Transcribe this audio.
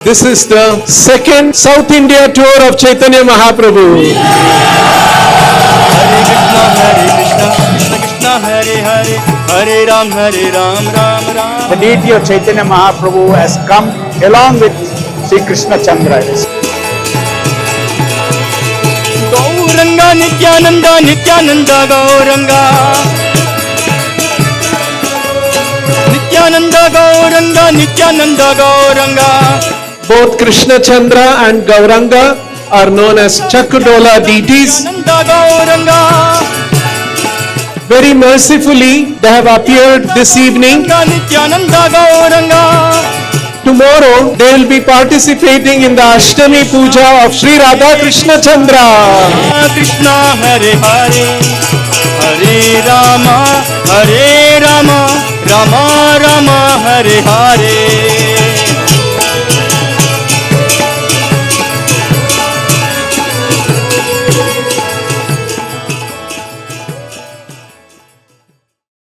This is the second South India tour of Chaitanya Mahaprabhu. Hare Krishna, Krishna Krishna, Hare Hare, Hare Ram, Ram Ram. The deity of Chaitanya Mahaprabhu has come along with Sri Krishna Chandra. Gauranga Nityananda, Nityananda Gauranga. Nityananda Gauranga, Nityananda Gauranga. Both Krishna Chandra and Gauranga are known as Chakudola deities. Nityananda Gauranga. Very mercifully, they have appeared this evening. Nityananda Gauranga. Tomorrow, they will be participating in the Ashtami Puja of Sri Radha Krishna Chandra. Krishna Hare Hare, Hare Rama, Rama Rama, Hare Hare.